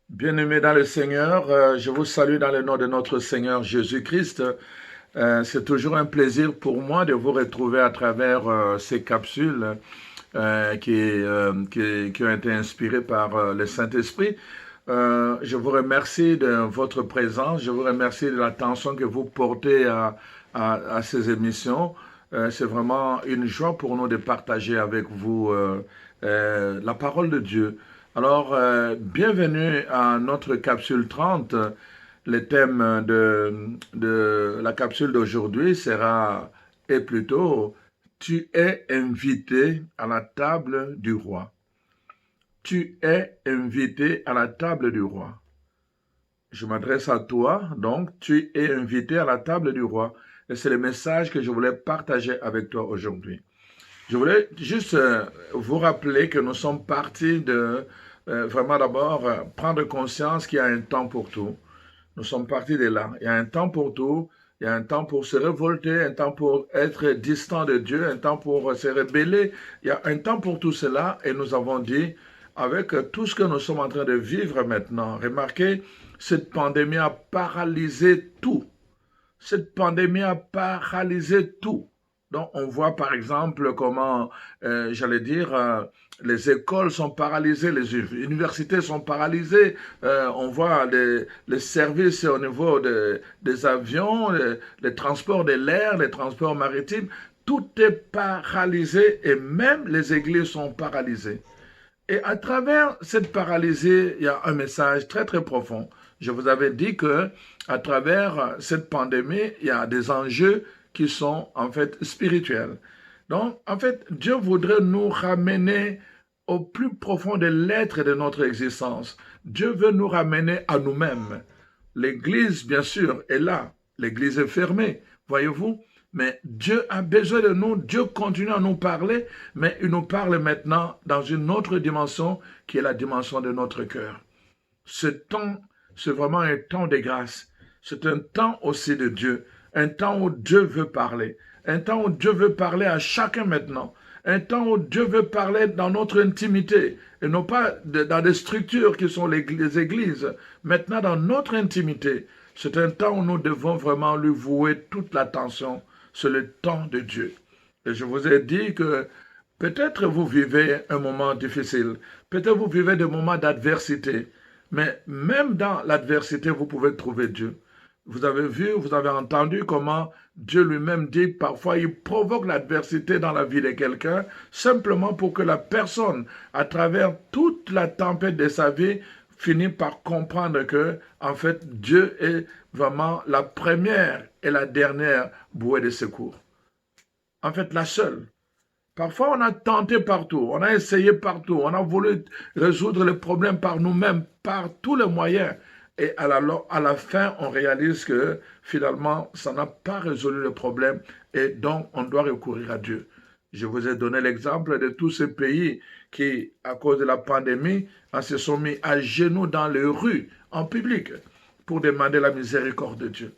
Bien-aimés dans le Seigneur, je vous salue dans le nom de notre Seigneur Jésus-Christ. C'est toujours un plaisir pour moi de vous retrouver à travers ces capsules qui ont été inspirées par le Saint-Esprit. Je vous remercie de votre présence, je vous remercie de l'attention que vous portez à ces émissions. C'est vraiment une joie pour nous de partager avec vous la parole de Dieu. Alors, bienvenue à notre capsule 30. Le thème de la capsule d'aujourd'hui sera, et plutôt, tu es invité à la table du roi. Tu es invité à la table du roi. Je m'adresse à toi, donc tu es invité à la table du roi. Et c'est le message que je voulais partager avec toi aujourd'hui. Je voulais juste vous rappeler que nous sommes partis de vraiment d'abord prendre conscience qu'il y a un temps pour tout. Nous sommes partis de là. Il y a un temps pour tout. Il y a un temps pour se révolter, un temps pour être distant de Dieu, un temps pour se rebeller. Il y a un temps pour tout cela. Et nous avons dit, avec tout ce que nous sommes en train de vivre maintenant, remarquez, cette pandémie a paralysé tout. Cette pandémie a paralysé tout. Donc, on voit par exemple comment, les écoles sont paralysées, les universités sont paralysées. On voit les services au niveau des avions, les transports de l'air, les transports maritimes. Tout est paralysé et même les églises sont paralysées. Et à travers cette paralysie, il y a un message très très profond. Je vous avais dit que à travers cette pandémie, il y a des enjeux qui sont en fait spirituels. Donc, en fait, Dieu voudrait nous ramener au plus profond de l'être de notre existence. Dieu veut nous ramener à nous-mêmes. L'Église, bien sûr, est là. L'Église est fermée, voyez-vous. Mais Dieu a besoin de nous, Dieu continue à nous parler, mais il nous parle maintenant dans une autre dimension qui est la dimension de notre cœur. Ce temps, c'est vraiment un temps de grâce. C'est un temps aussi de Dieu, un temps où Dieu veut parler, un temps où Dieu veut parler à chacun maintenant, un temps où Dieu veut parler dans notre intimité, et non pas dans des structures qui sont les églises, maintenant dans notre intimité. C'est un temps où nous devons vraiment lui vouer toute l'attention. C'est le temps de Dieu. Et je vous ai dit que peut-être vous vivez un moment difficile, peut-être vous vivez des moments d'adversité, mais même dans l'adversité, vous pouvez trouver Dieu. Vous avez vu, vous avez entendu comment Dieu lui-même dit parfois il provoque l'adversité dans la vie de quelqu'un simplement pour que la personne, à travers toute la tempête de sa vie, finit par comprendre que, en fait, Dieu est vraiment la première et la dernière bouée de secours. En fait, la seule. Parfois, on a tenté partout, on a essayé partout, on a voulu résoudre les problèmes par nous-mêmes, par tous les moyens. Et à la fin, on réalise que finalement, ça n'a pas résolu le problème et donc on doit recourir à Dieu. Je vous ai donné l'exemple de tous ces pays qui, à cause de la pandémie, se sont mis à genoux dans les rues, en public, pour demander la miséricorde de Dieu.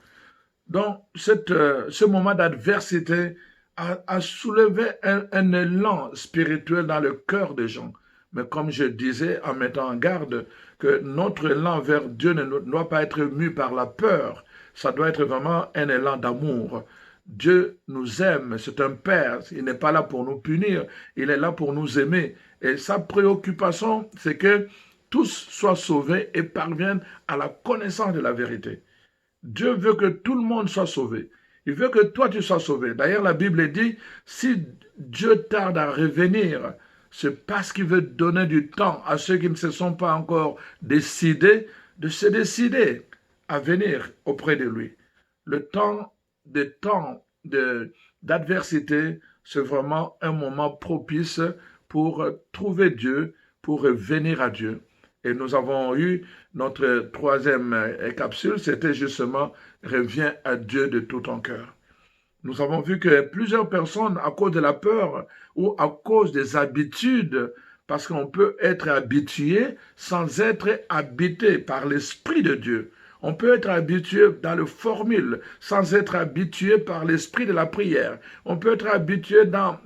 Donc, ce moment d'adversité a soulevé un élan spirituel dans le cœur des gens. Mais comme je disais en mettant en garde que notre élan vers Dieu ne doit pas être mu par la peur, ça doit être vraiment un élan d'amour. Dieu nous aime, c'est un Père, il n'est pas là pour nous punir, il est là pour nous aimer. Et sa préoccupation, c'est que tous soient sauvés et parviennent à la connaissance de la vérité. Dieu veut que tout le monde soit sauvé. Il veut que toi tu sois sauvé. D'ailleurs, la Bible dit, si Dieu tarde à revenir, c'est parce qu'il veut donner du temps à ceux qui ne se sont pas encore décidés de se décider à venir auprès de lui. Le temps d'adversité, c'est vraiment un moment propice pour trouver Dieu, pour venir à Dieu. Et nous avons eu notre troisième capsule, c'était justement « Reviens à Dieu de tout ton cœur ». Nous avons vu que plusieurs personnes, à cause de la peur ou à cause des habitudes, parce qu'on peut être habitué sans être habité par l'Esprit de Dieu. On peut être habitué dans le formule sans être habitué par l'esprit de la prière. On peut être habitué dans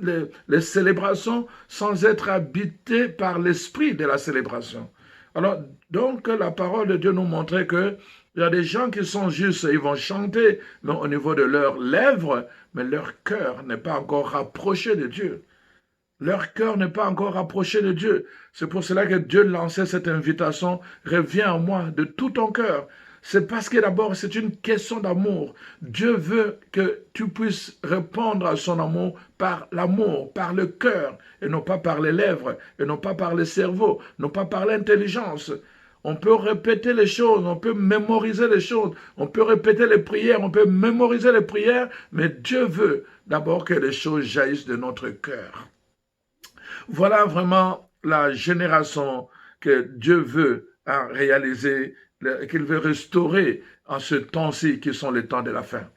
les célébrations sans être habité par l'esprit de la célébration. Alors, donc, la parole de Dieu nous montrait que il y a des gens qui sont justes, ils vont chanter, mais au niveau de leurs lèvres, mais leur cœur n'est pas encore rapproché de Dieu. Leur cœur n'est pas encore rapproché de Dieu. C'est pour cela que Dieu lançait cette invitation, reviens à moi de tout ton cœur. C'est parce que d'abord, c'est une question d'amour. Dieu veut que tu puisses répondre à son amour, par le cœur, et non pas par les lèvres, et non pas par le cerveau, non pas par l'intelligence. On peut répéter les choses, on peut mémoriser les choses, on peut répéter les prières, on peut mémoriser les prières, mais Dieu veut d'abord que les choses jaillissent de notre cœur. Voilà vraiment la génération que Dieu veut réaliser, qu'il veut restaurer en ce temps-ci qui sont les temps de la fin.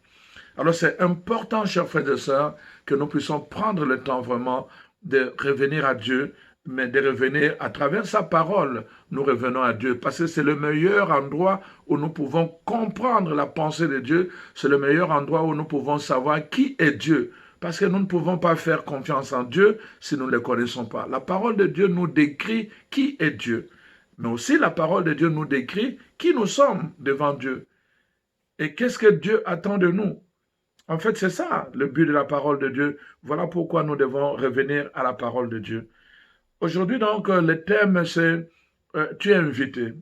Alors c'est important, chers frères et sœurs, que nous puissions prendre le temps vraiment de revenir à Dieu, mais de revenir à travers sa parole, nous revenons à Dieu, parce que c'est le meilleur endroit où nous pouvons comprendre la pensée de Dieu, c'est le meilleur endroit où nous pouvons savoir qui est Dieu, parce que nous ne pouvons pas faire confiance en Dieu si nous ne le connaissons pas. La parole de Dieu nous décrit qui est Dieu, mais aussi la parole de Dieu nous décrit qui nous sommes devant Dieu. Et qu'est-ce que Dieu attend de nous? En fait, c'est ça le but de la parole de Dieu. Voilà pourquoi nous devons revenir à la parole de Dieu. Aujourd'hui, donc, le thème, c'est tu es invité.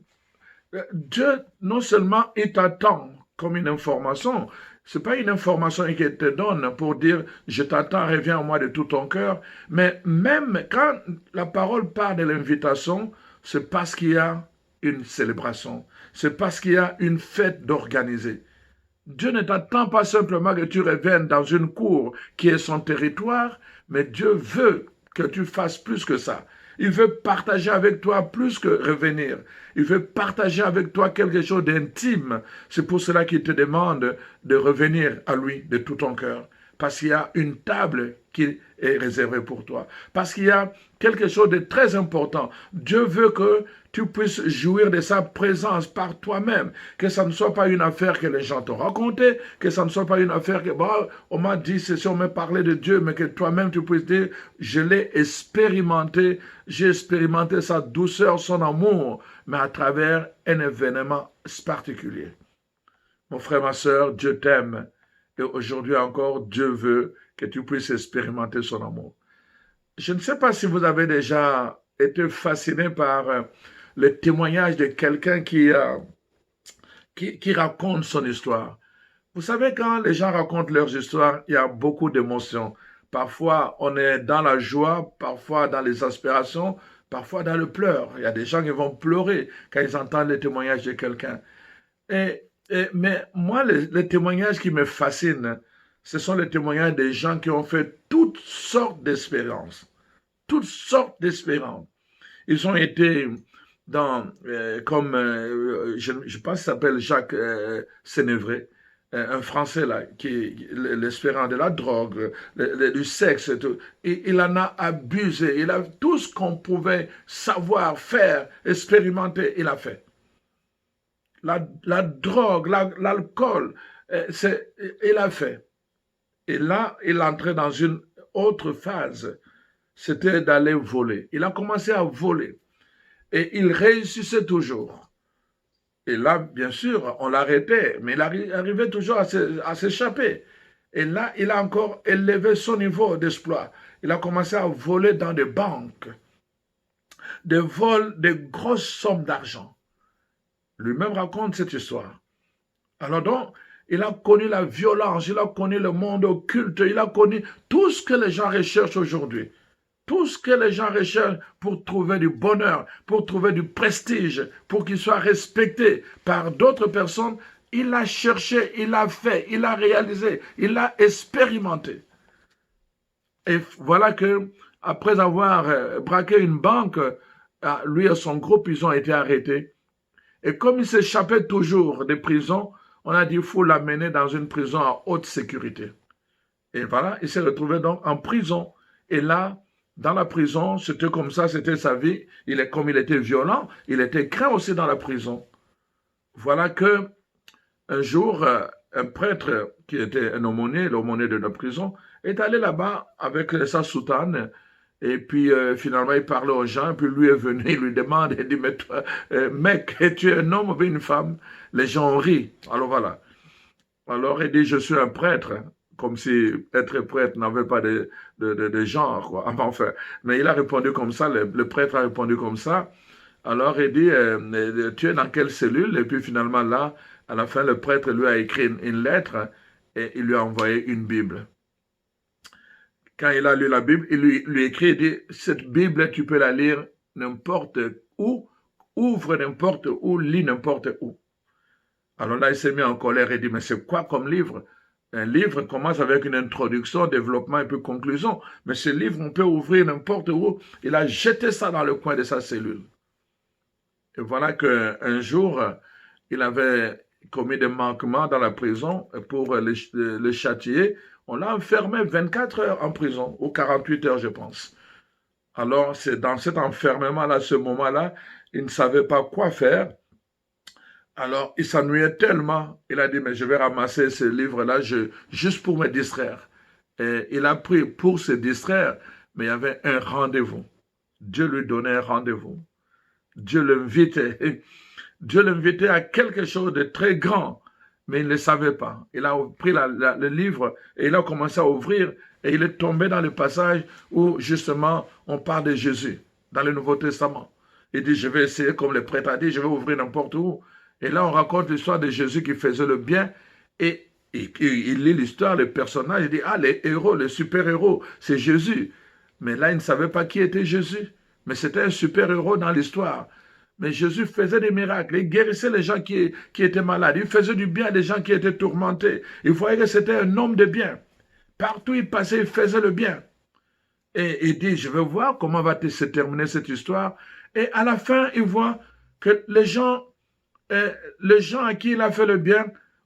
Dieu, non seulement il t'attend comme une information, ce n'est pas une information qu'il te donne pour dire je t'attends, reviens à moi de tout ton cœur, mais même quand la parole parle de l'invitation, c'est parce qu'il y a une célébration, c'est parce qu'il y a une fête d'organiser. Dieu ne t'attend pas simplement que tu reviennes dans une cour qui est son territoire, mais Dieu veut que tu fasses plus que ça. Il veut partager avec toi plus que revenir. Il veut partager avec toi quelque chose d'intime. C'est pour cela qu'il te demande de revenir à lui de tout ton cœur. Parce qu'il y a une table qui est réservée pour toi. Parce qu'il y a quelque chose de très important. Dieu veut que tu puisses jouir de sa présence par toi-même. Que ça ne soit pas une affaire que les gens t'ont racontée, que ça ne soit pas une affaire que, bon, on m'a dit ceci, on m'a parlé de Dieu, mais que toi-même tu puisses dire, je l'ai expérimenté, j'ai expérimenté sa douceur, son amour, mais à travers un événement particulier. Mon frère, ma soeur, Dieu t'aime. Et aujourd'hui encore, Dieu veut que tu puisses expérimenter son amour. Je ne sais pas si vous avez déjà été fasciné par le témoignage de quelqu'un qui raconte son histoire. Vous savez, quand les gens racontent leurs histoires, il y a beaucoup d'émotions. Parfois, on est dans la joie, parfois dans les aspirations, parfois dans le pleur. Il y a des gens qui vont pleurer quand ils entendent le témoignage de quelqu'un. Mais moi, les témoignages qui me fascinent, ce sont les témoignages des gens qui ont fait toutes sortes d'expériences. Toutes sortes d'expériences. Ils ont été je pense qu'il s'appelle Jacques Sénévré, un Français là, l'espérant de la drogue, du sexe et tout. Et il en a abusé. Il a tout ce qu'on pouvait savoir, faire, expérimenter, il a fait. La drogue, l'alcool, il a fait. Et là, il entrait dans une autre phase. C'était d'aller voler. Il a commencé à voler. Et il réussissait toujours. Et là, bien sûr, on l'arrêtait, mais il arrivait toujours à s'échapper. Et là, il a encore élevé son niveau d'exploit. Il a commencé à voler dans des banques, des vols de grosses sommes d'argent. Lui-même raconte cette histoire. Alors donc, il a connu la violence, il a connu le monde occulte, il a connu tout ce que les gens recherchent aujourd'hui. Tout ce que les gens recherchent pour trouver du bonheur, pour trouver du prestige, pour qu'ils soient respectés par d'autres personnes, il a cherché, il a fait, il a réalisé, il a expérimenté. Et voilà que, après avoir braqué une banque, lui et son groupe, ils ont été arrêtés. Et comme il s'échappait toujours des prisons, on a dit qu'il faut l'amener dans une prison à haute sécurité. Et voilà, il s'est retrouvé donc en prison. Et là, dans la prison, c'était comme ça, c'était sa vie. Comme il était violent, il était craint aussi dans la prison. Voilà que un jour, un prêtre qui était un aumônier, l'aumônier de la prison, est allé là-bas avec sa soutane. Et puis finalement, il parlait aux gens. Et puis lui est venu, il lui demande, il dit, mais toi, mec, tu es un homme ou une femme? Les gens ont ri. Alors voilà. Alors il dit, je suis un prêtre, comme si être prêtre n'avait pas de genre, quoi. Enfin, mais il a répondu comme ça, le prêtre a répondu comme ça. Alors il dit, tu es dans quelle cellule? Et puis finalement là, à la fin, le prêtre lui a écrit une lettre et il lui a envoyé une Bible. Quand il a lu la Bible, il lui écrit, il dit, cette Bible, tu peux la lire n'importe où, ouvre n'importe où, lis n'importe où. Alors là, il s'est mis en colère et dit, mais c'est quoi comme livre? Un livre commence avec une introduction, développement et puis conclusion. Mais ce livre, on peut ouvrir n'importe où. Il a jeté ça dans le coin de sa cellule. Et voilà qu'un jour, il avait commis des manquements dans la prison pour le châtier. On l'a enfermé 24 heures en prison, ou 48 heures, je pense. Alors, c'est dans cet enfermement-là, ce moment-là, il ne savait pas quoi faire. Alors, il s'ennuyait tellement, il a dit, mais je vais ramasser ce livre-là juste pour me distraire. Et il a pris pour se distraire, mais il y avait un rendez-vous. Dieu lui donnait un rendez-vous. Dieu l'invitait. Dieu l'invitait à quelque chose de très grand, mais il ne le savait pas. Il a pris le livre et il a commencé à ouvrir et il est tombé dans le passage où justement on parle de Jésus dans le Nouveau Testament. Il dit, je vais essayer, comme le prêtre a dit, je vais ouvrir n'importe où. Et là, on raconte l'histoire de Jésus qui faisait le bien et il lit l'histoire, le personnage, il dit, ah, les héros, les super-héros, c'est Jésus. Mais là, il ne savait pas qui était Jésus. Mais c'était un super-héros dans l'histoire. Mais Jésus faisait des miracles. Il guérissait les gens qui étaient malades. Il faisait du bien à des gens qui étaient tourmentés. Il voyait que c'était un homme de bien. Partout où il passait, il faisait le bien. Et il dit, je vais voir comment va se terminer cette histoire. Et à la fin, il voit que les gens à qui il a fait le bien,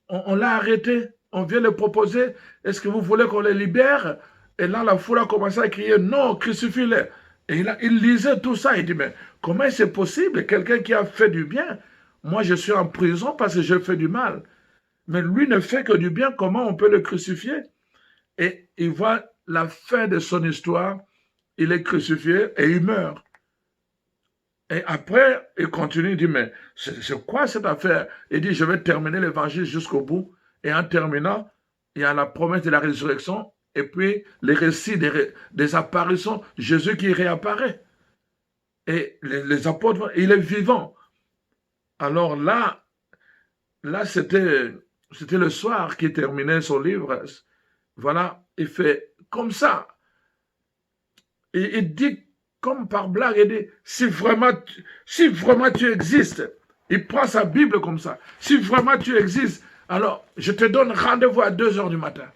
on l'a arrêté. On vient le proposer. Est-ce que vous voulez qu'on les libère? Et là, la foule a commencé à crier, non, crucifie-les. Et il lisait tout ça. Il dit, mais comment c'est possible? Quelqu'un qui a fait du bien. Moi, je suis en prison parce que j'ai fait du mal. Mais lui ne fait que du bien. Comment on peut le crucifier? Et il voit la fin de son histoire. Il est crucifié et il meurt. Et après, il continue, il dit, mais c'est quoi cette affaire? Il dit, je vais terminer l'évangile jusqu'au bout. Et en terminant, il y a la promesse de la résurrection et puis les récits des apparitions, Jésus qui réapparaît. Et les apôtres, il est vivant. Alors là c'était le soir qu'il terminait son livre. Voilà, il fait comme ça. Et il dit, comme par blague, il dit, si vraiment tu existes, il prend sa Bible comme ça. Si vraiment tu existes, alors je te donne rendez-vous à 2 heures du matin.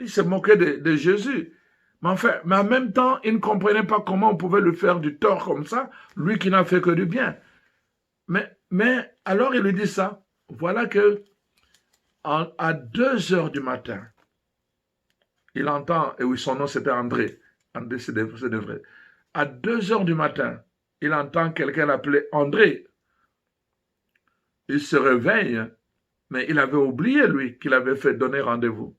Il se moquait de Jésus. Mais en même temps, il ne comprenait pas comment on pouvait lui faire du tort comme ça, lui qui n'a fait que du bien. Mais alors il lui dit ça. Voilà que à 2 heures du matin, il entend, et oui, son nom c'était André. André, c'est vrai. À 2 heures du matin, il entend quelqu'un l'appeler André. Il se réveille, mais il avait oublié, lui, qu'il avait fait donner rendez-vous.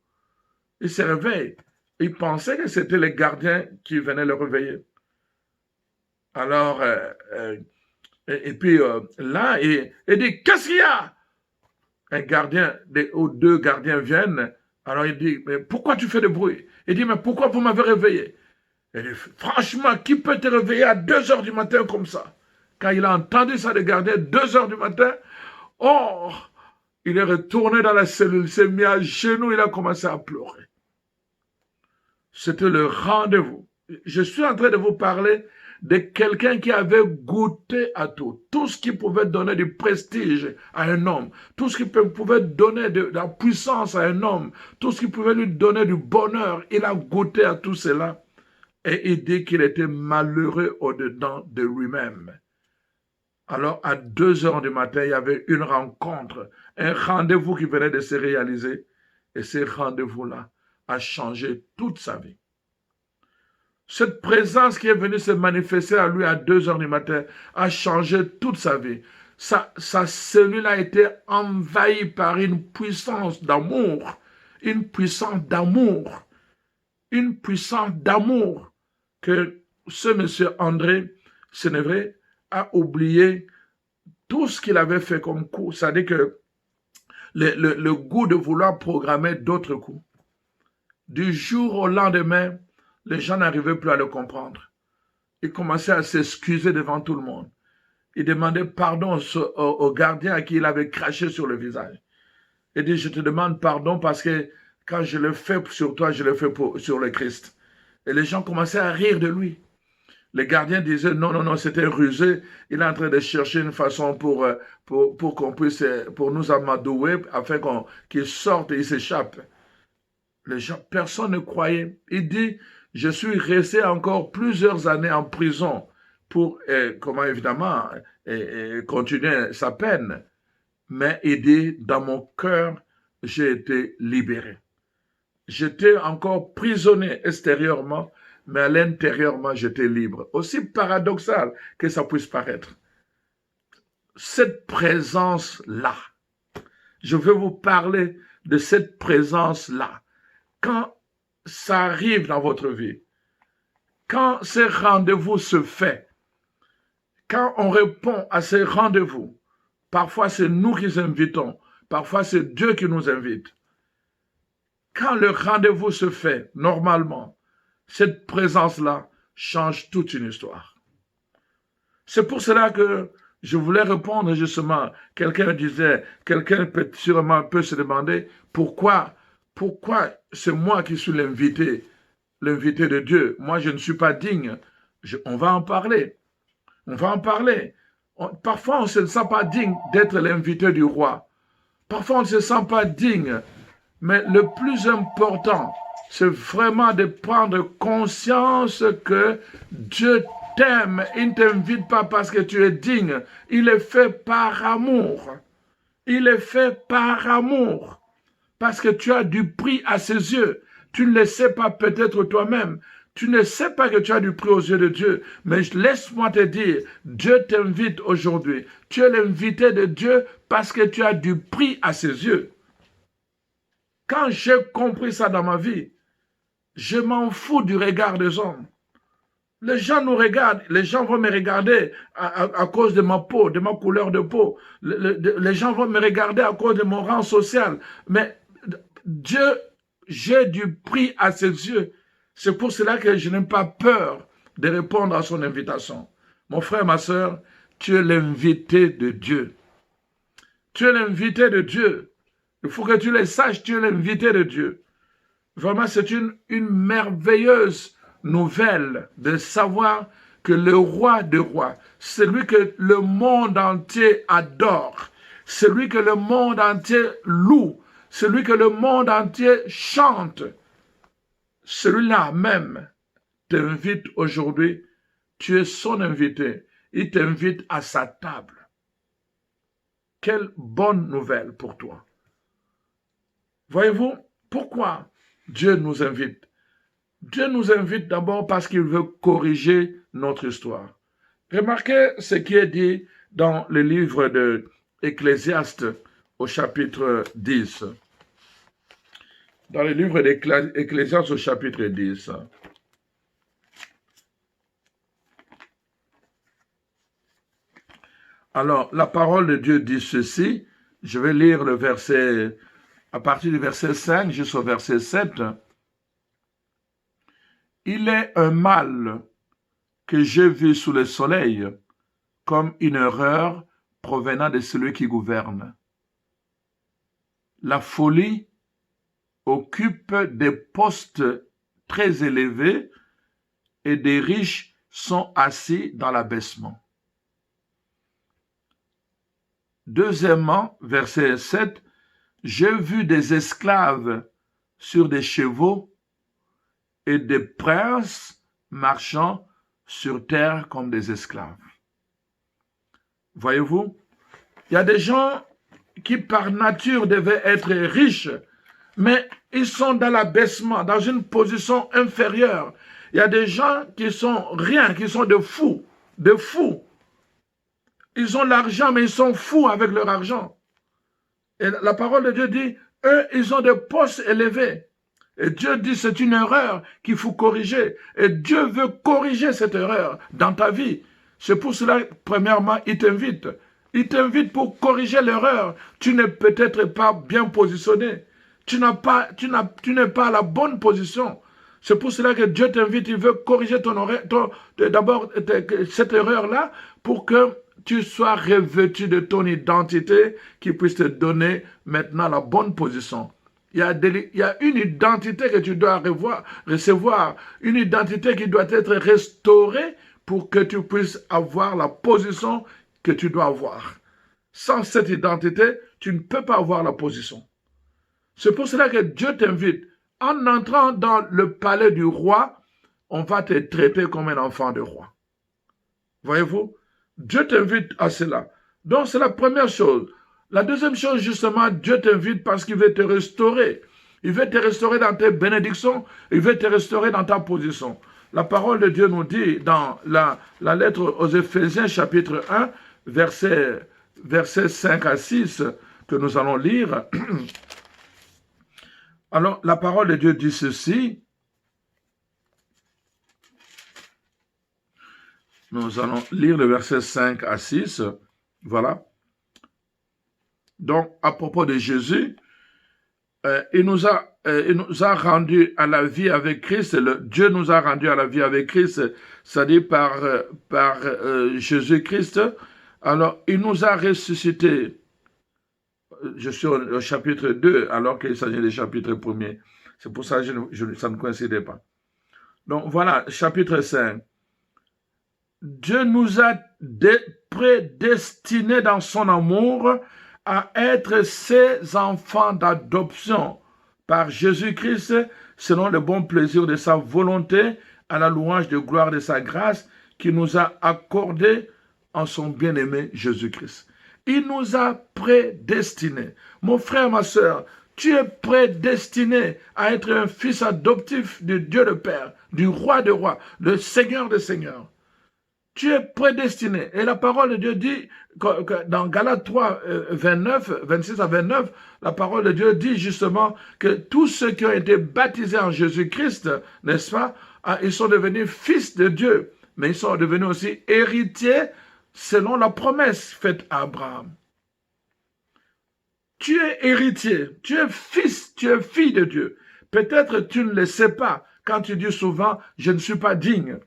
Il se réveille. Il pensait que c'était les gardiens qui venaient le réveiller. Alors, et puis là, il dit, qu'est-ce qu'il y a? Un gardien, ou 2 gardiens viennent. Alors il dit, mais pourquoi tu fais de bruit? Il dit, mais pourquoi vous m'avez réveillé? Il dit, franchement, qui peut te réveiller à 2 heures du matin comme ça? Quand il a entendu ça, le gardien, 2 heures du matin, oh, il est retourné dans la cellule, il s'est mis à genoux, il a commencé à pleurer. C'était le rendez-vous. Je suis en train de vous parler de quelqu'un qui avait goûté à tout. Tout ce qui pouvait donner du prestige à un homme, tout ce qui pouvait donner de la puissance à un homme, tout ce qui pouvait lui donner du bonheur. Il a goûté à tout cela. Et il dit qu'il était malheureux au-dedans de lui-même. Alors, à 2 heures du matin, il y avait une rencontre, un rendez-vous qui venait de se réaliser. Et ces rendez-vous-là a changé toute sa vie. Cette présence qui est venue se manifester à lui à 2 heures du matin a changé toute sa vie. Sa cellule a été envahie par une puissance d'amour, une puissance d'amour, une puissance d'amour que ce monsieur André Sénévré a oublié tout ce qu'il avait fait comme coup. C'est-à-dire que le goût de vouloir programmer d'autres coups. Du jour au lendemain, les gens n'arrivaient plus à le comprendre. Ils commençaient à s'excuser devant tout le monde. Ils demandaient pardon au gardien à qui il avait craché sur le visage. Il dit, je te demande pardon parce que quand je le fais sur toi, je le fais sur le Christ. Et les gens commençaient à rire de lui. Les gardiens disaient, non, non, non, c'était rusé. Il est en train de chercher une façon pour qu'on puisse, pour nous amadouer, afin qu'il sorte et il s'échappe. Les gens, personne ne croyait. Il dit, je suis resté encore plusieurs années en prison pour, comment évidemment, continuer sa peine. Mais il dit, dans mon cœur, j'ai été libéré. J'étais encore prisonnier extérieurement, mais à l'intérieurement, j'étais libre. Aussi paradoxal que ça puisse paraître. Cette présence-là, je veux vous parler de cette présence-là. Quand ça arrive dans votre vie, quand ces rendez-vous se fait, quand on répond à ces rendez-vous, parfois c'est nous qui invitons, parfois c'est Dieu qui nous invite. Quand le rendez-vous se fait, normalement, cette présence-là change toute une histoire. C'est pour cela que je voulais répondre justement. Quelqu'un disait, quelqu'un peut sûrement se demander pourquoi c'est moi qui suis l'invité de Dieu. Moi, je ne suis pas digne. On va en parler. On va en parler. Parfois, on ne se sent pas digne d'être l'invité du roi. Parfois, on ne se sent pas digne. Mais le plus important, c'est vraiment de prendre conscience que Dieu t'aime. Il ne t'invite pas parce que tu es digne. Il est fait par amour. Il est fait par amour. Parce que tu as du prix à ses yeux. Tu ne le sais pas peut-être toi-même. Tu ne sais pas que tu as du prix aux yeux de Dieu. Mais laisse-moi te dire, Dieu t'invite aujourd'hui. Tu es l'invité de Dieu parce que tu as du prix à ses yeux. Quand j'ai compris ça dans ma vie, je m'en fous du regard des hommes. Les gens nous regardent, les gens vont me regarder à cause de ma peau, de ma couleur de peau. Les gens vont me regarder à cause de mon rang social. Mais Dieu, j'ai du prix à ses yeux. C'est pour cela que je n'ai pas peur de répondre à son invitation. Mon frère, ma soeur, tu es l'invité de Dieu. Tu es l'invité de Dieu. Il faut que tu le saches, tu es l'invité de Dieu. Vraiment, c'est une merveilleuse nouvelle de savoir que le roi des rois, celui que le monde entier adore, celui que le monde entier loue, celui que le monde entier chante, celui-là même t'invite aujourd'hui, tu es son invité, il t'invite à sa table. Quelle bonne nouvelle pour toi. Voyez-vous, pourquoi Dieu nous invite? Dieu nous invite d'abord parce qu'il veut corriger notre histoire. Remarquez ce qui est dit dans le livre de Ecclésiaste au chapitre 10. Dans le livre d'Ecclésiaste au chapitre 10. Alors, la parole de Dieu dit ceci. Je vais lire le verset, à partir du verset 5 jusqu'au verset 7. Il est un mal que j'ai vu sous le soleil, comme une erreur provenant de celui qui gouverne. La folie occupe des postes très élevés et des riches sont assis dans l'abaissement. Deuxièmement, verset 7, j'ai vu des esclaves sur des chevaux et des princes marchant sur terre comme des esclaves. Voyez-vous, il y a des gens qui par nature devaient être riches, mais ils sont dans l'abaissement, dans une position inférieure. Il y a des gens qui sont rien, qui sont de fous, de fous. Ils ont l'argent, mais ils sont fous avec leur argent. Et la parole de Dieu dit, eux, ils ont des postes élevés. Et Dieu dit, c'est une erreur qu'il faut corriger. Et Dieu veut corriger cette erreur dans ta vie. C'est pour cela, premièrement, il t'invite. Il t'invite pour corriger l'erreur. Tu n'es peut-être pas bien positionné. Tu n'es pas à la bonne position. C'est pour cela que Dieu t'invite. Il veut corriger d'abord cette erreur-là pour que tu sois revêtu de ton identité qui puisse te donner maintenant la bonne position. Il y a une identité que tu dois recevoir, une identité qui doit être restaurée pour que tu puisses avoir la position que tu dois avoir. Sans cette identité, tu ne peux pas avoir la position. C'est pour cela que Dieu t'invite. En entrant dans le palais du roi, on va te traiter comme un enfant de roi. Voyez-vous? Dieu t'invite à cela. Donc, c'est la première chose. La deuxième chose, justement, Dieu t'invite parce qu'il veut te restaurer. Il veut te restaurer dans tes bénédictions. Il veut te restaurer dans ta position. La parole de Dieu nous dit dans la lettre aux Éphésiens, chapitre 1, versets 5 à 6, que nous allons lire. Alors, la parole de Dieu dit ceci. Nous allons lire le verset 5 à 6. Voilà. Donc, à propos de Jésus, il nous a rendu à la vie avec Christ. Dieu nous a rendu à la vie avec Christ, c'est-à-dire par Jésus-Christ. Alors, il nous a ressuscités. Je suis au chapitre 2, alors qu'il s'agit du chapitre 1er. C'est pour ça que ça ne coïncidait pas. Donc, voilà, chapitre 5. Dieu nous a prédestinés dans son amour à être ses enfants d'adoption par Jésus-Christ selon le bon plaisir de sa volonté à la louange de gloire de sa grâce qui nous a accordé en son bien-aimé Jésus-Christ. Il nous a prédestinés. Mon frère, ma soeur, tu es prédestiné à être un fils adoptif de Dieu le Père, du roi des rois, le Seigneur des seigneurs. Tu es prédestiné. Et la parole de Dieu dit, dans Galates 3, 26 à 29, la parole de Dieu dit justement que tous ceux qui ont été baptisés en Jésus-Christ, n'est-ce pas, ils sont devenus fils de Dieu, mais ils sont devenus aussi héritiers selon la promesse faite à Abraham. Tu es héritier, tu es fils, tu es fille de Dieu. Peut-être tu ne le sais pas quand tu dis souvent, je ne suis pas digne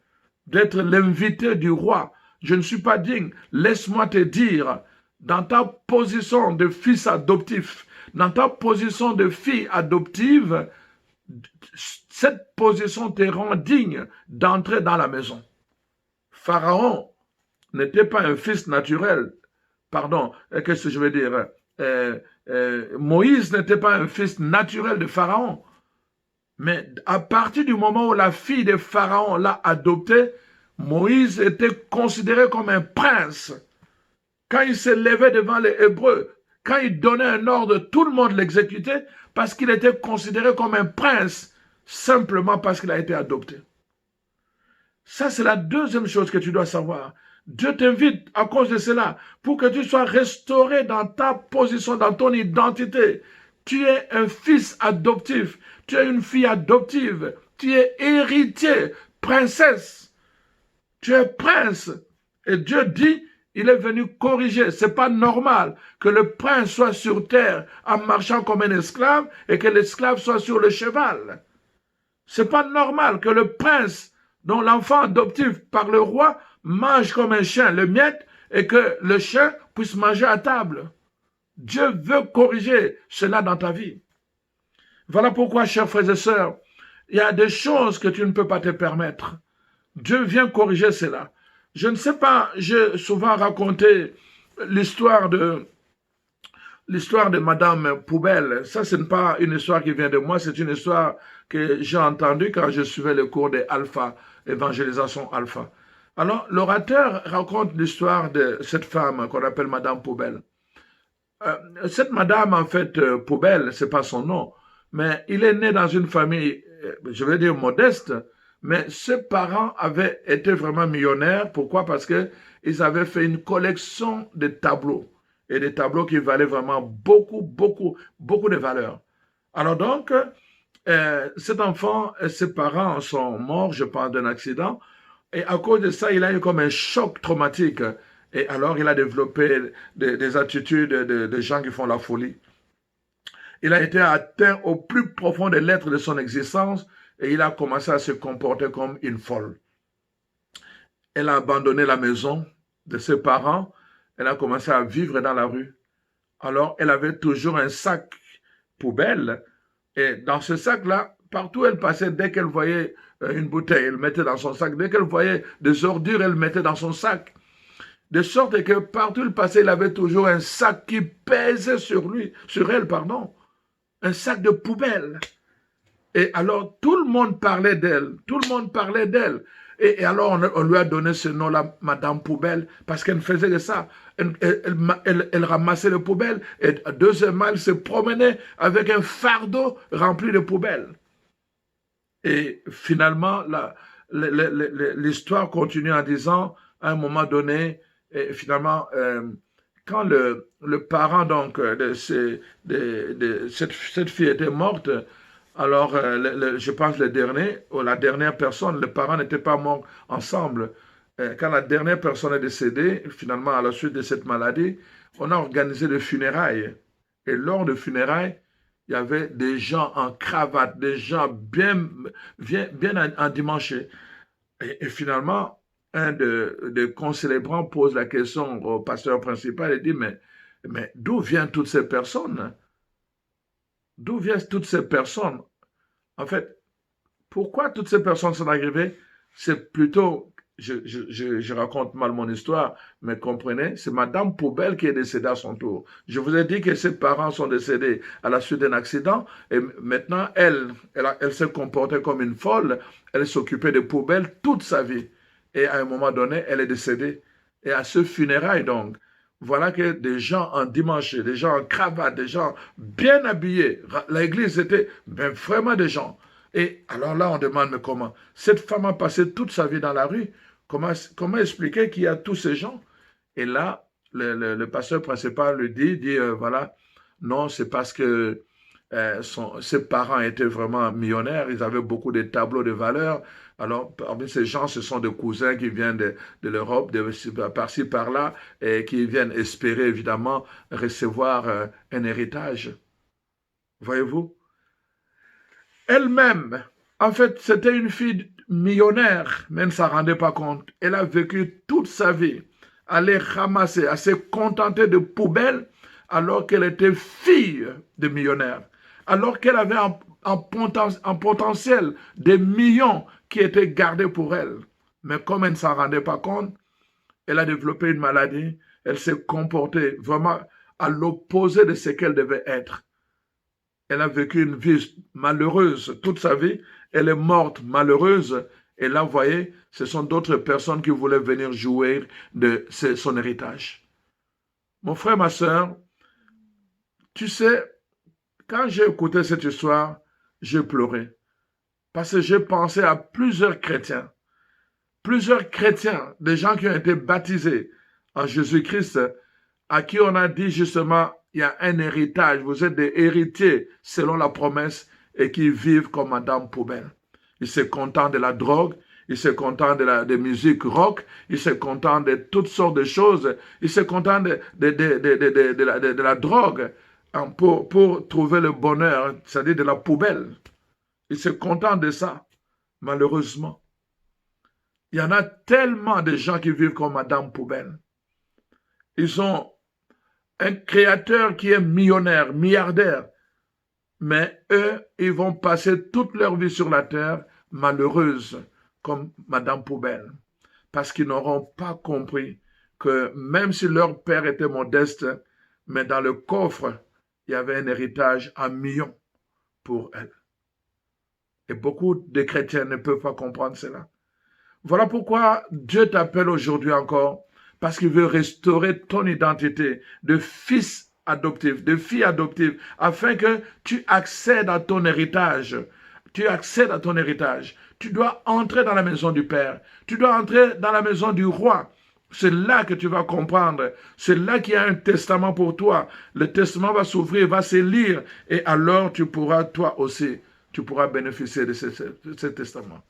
d'être l'invité du roi. Je ne suis pas digne. Laisse-moi te dire, dans ta position de fils adoptif, dans ta position de fille adoptive, cette position te rend digne d'entrer dans la maison. Pharaon n'était pas un fils naturel. Pardon, qu'est-ce que je veux dire? Moïse n'était pas un fils naturel de Pharaon. Mais à partir du moment où la fille de Pharaon l'a adopté, Moïse était considéré comme un prince. Quand il se levait devant les Hébreux, quand il donnait un ordre, tout le monde l'exécutait parce qu'il était considéré comme un prince, simplement parce qu'il a été adopté. Ça, c'est la deuxième chose que tu dois savoir. Dieu t'invite à cause de cela, pour que tu sois restauré dans ta position, dans ton identité. Tu es un fils adoptif, tu es une fille adoptive, tu es héritier, princesse, tu es prince. Et Dieu dit, il est venu corriger. Ce n'est pas normal que le prince soit sur terre en marchant comme un esclave et que l'esclave soit sur le cheval. Ce n'est pas normal que le prince, dont l'enfant adoptif par le roi, mange comme un chien le miette et que le chien puisse manger à table. Dieu veut corriger cela dans ta vie. Voilà pourquoi, chers frères et sœurs, il y a des choses que tu ne peux pas te permettre. Dieu vient corriger cela. Je ne sais pas, j'ai souvent raconté l'histoire de Madame Poubelle. Ça, ce n'est pas une histoire qui vient de moi, c'est une histoire que j'ai entendue quand je suivais le cours des Alpha, évangélisation Alpha. Alors, l'orateur raconte l'histoire de cette femme qu'on appelle Madame Poubelle. Cette madame, en fait, Poubelle, ce n'est pas son nom, mais il est né dans une famille, je vais dire modeste, mais ses parents avaient été vraiment millionnaires. Pourquoi? Parce que ils avaient fait une collection de tableaux, et des tableaux qui valaient vraiment beaucoup, beaucoup, beaucoup de valeur. Alors donc, cet enfant, ses parents sont morts, je pense, d'un accident, et à cause de ça, il a eu comme un choc traumatique. Et alors, il a développé des attitudes de gens qui font la folie. Il a été atteint au plus profond des lettres de son existence et il a commencé à se comporter comme une folle. Elle a abandonné la maison de ses parents, elle a commencé à vivre dans la rue. Alors, elle avait toujours un sac poubelle et dans ce sac-là, partout où elle passait, dès qu'elle voyait une bouteille, elle mettait dans son sac. Dès qu'elle voyait des ordures, elle mettait dans son sac. De sorte que partout où elle passait, il avait toujours un sac qui pesait sur lui, sur elle, pardon. Un sac de poubelle. Et alors, tout le monde parlait d'elle. Tout le monde parlait d'elle. Et alors, on lui a donné ce nom-là, Madame Poubelle, parce qu'elle faisait que ça. Elle ramassait les poubelles. Et deuxièmement, elle se promenait avec un fardeau rempli de poubelles. Et finalement, l'histoire continue en disant, à un moment donné, et finalement, quand le parent donc cette fille était morte, alors je pense le dernier ou la dernière personne, les parents n'étaient pas morts ensemble. Quand la dernière personne est décédée, finalement à la suite de cette maladie, on a organisé des funérailles. Et lors des funérailles, il y avait des gens en cravate, des gens bien endimanchés. Et finalement, un des concélébrants pose la question au pasteur principal et dit, mais d'où viennent toutes ces personnes? D'où viennent toutes ces personnes? En fait, pourquoi toutes ces personnes sont arrivées? C'est plutôt, je raconte mal mon histoire, mais comprenez, c'est Madame Poubelle qui est décédée à son tour. Je vous ai dit que ses parents sont décédés à la suite d'un accident, et maintenant, elle s'est comportée comme une folle, elle s'occupait des poubelles toute sa vie. Et à un moment donné, elle est décédée. Et à ce funérail, donc, voilà que des gens en dimanche, des gens en cravate, des gens bien habillés. L'église était vraiment des gens. Et alors là, on demande, mais comment? Cette femme a passé toute sa vie dans la rue. Comment expliquer qu'il y a tous ces gens? Et là, le pasteur principal lui dit voilà, non, c'est parce que ses parents étaient vraiment millionnaires, ils avaient beaucoup de tableaux de valeur. Alors, parmi ces gens, ce sont des cousins qui viennent de l'Europe, par-ci, par-là, et qui viennent espérer, évidemment, recevoir un héritage. Voyez-vous? Elle-même, en fait, c'était une fille millionnaire, mais elle ne s'en rendait pas compte. Elle a vécu toute sa vie à les ramasser, à se contenter de poubelles, alors qu'elle était fille de millionnaire, alors qu'elle avait en potentiel des millions qui étaient gardés pour elle. Mais comme elle ne s'en rendait pas compte, elle a développé une maladie, elle s'est comportée vraiment à l'opposé de ce qu'elle devait être. Elle a vécu une vie malheureuse toute sa vie, elle est morte malheureuse, et là, vous voyez, ce sont d'autres personnes qui voulaient venir jouir de son héritage. Mon frère, ma soeur, tu sais, quand j'ai écouté cette histoire, j'ai pleuré. Parce que j'ai pensé à plusieurs chrétiens, des gens qui ont été baptisés en Jésus-Christ, à qui on a dit justement, il y a un héritage, vous êtes des héritiers selon la promesse et qui vivent comme Madame Poubelle. Ils se contentent de la drogue, ils se contentent de musique rock, ils se contentent de toutes sortes de choses, ils se contentent de la drogue pour trouver le bonheur, c'est-à-dire de la poubelle. Ils se contentent de ça, malheureusement. Il y en a tellement de gens qui vivent comme Madame Poubelle. Ils ont un créateur qui est millionnaire, milliardaire, mais eux, ils vont passer toute leur vie sur la terre malheureuse, comme Madame Poubelle, parce qu'ils n'auront pas compris que même si leur père était modeste, mais dans le coffre, il y avait un héritage en millions pour elle. Et beaucoup de chrétiens ne peuvent pas comprendre cela. Voilà pourquoi Dieu t'appelle aujourd'hui encore, parce qu'il veut restaurer ton identité de fils adoptifs, de filles adoptives, afin que tu accèdes à ton héritage. Tu accèdes à ton héritage. Tu dois entrer dans la maison du Père. Tu dois entrer dans la maison du roi. C'est là que tu vas comprendre. C'est là qu'il y a un testament pour toi. Le testament va s'ouvrir, va se lire. Et alors tu pourras, toi aussi, tu pourras bénéficier de ce testament.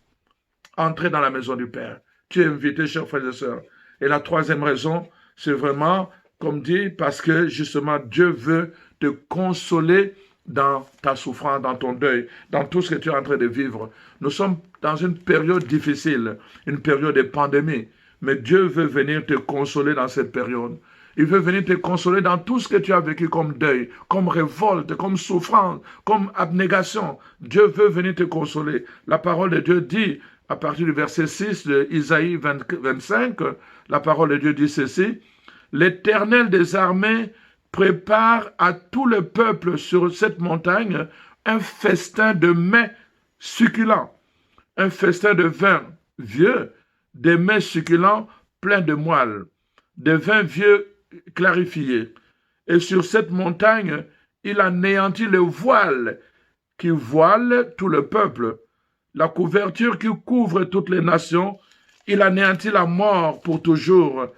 Entrer dans la maison du Père. Tu es invité, chers frères et sœurs. Et la troisième raison, c'est vraiment, comme dit, parce que justement, Dieu veut te consoler dans ta souffrance, dans ton deuil, dans tout ce que tu es en train de vivre. Nous sommes dans une période difficile, une période de pandémie, mais Dieu veut venir te consoler dans cette période. Il veut venir te consoler dans tout ce que tu as vécu comme deuil, comme révolte, comme souffrance, comme abnégation. Dieu veut venir te consoler. La parole de Dieu dit, à partir du verset 6 de Isaïe 25, la parole de Dieu dit ceci, « L'Éternel des armées prépare à tout le peuple sur cette montagne un festin de mets succulents, un festin de vin vieux, des mets succulents pleins de moelle, des vins vieux clarifiés. Et sur cette montagne, il anéantit le voile qui voile tout le peuple, la couverture qui couvre toutes les nations. Il anéantit la mort pour toujours.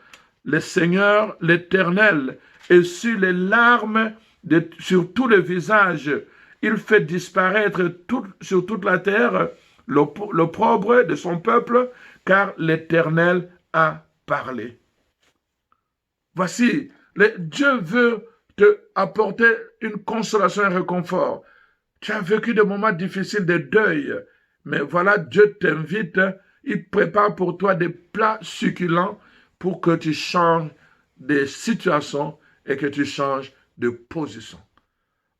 Le Seigneur, l'Éternel, essuie les larmes sur tous les visages. Il fait disparaître sur toute la terre l'opprobre de son peuple, car l'Éternel a parlé. » Voici, Dieu veut te apporter une consolation et un réconfort. Tu as vécu des moments difficiles de deuil, mais voilà, Dieu t'invite, il prépare pour toi des plats succulents pour que tu changes de situation et que tu changes de position.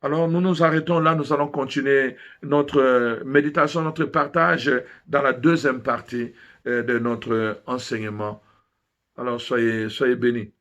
Alors, nous nous arrêtons là, nous allons continuer notre méditation, notre partage dans la deuxième partie de notre enseignement. Alors, soyez bénis.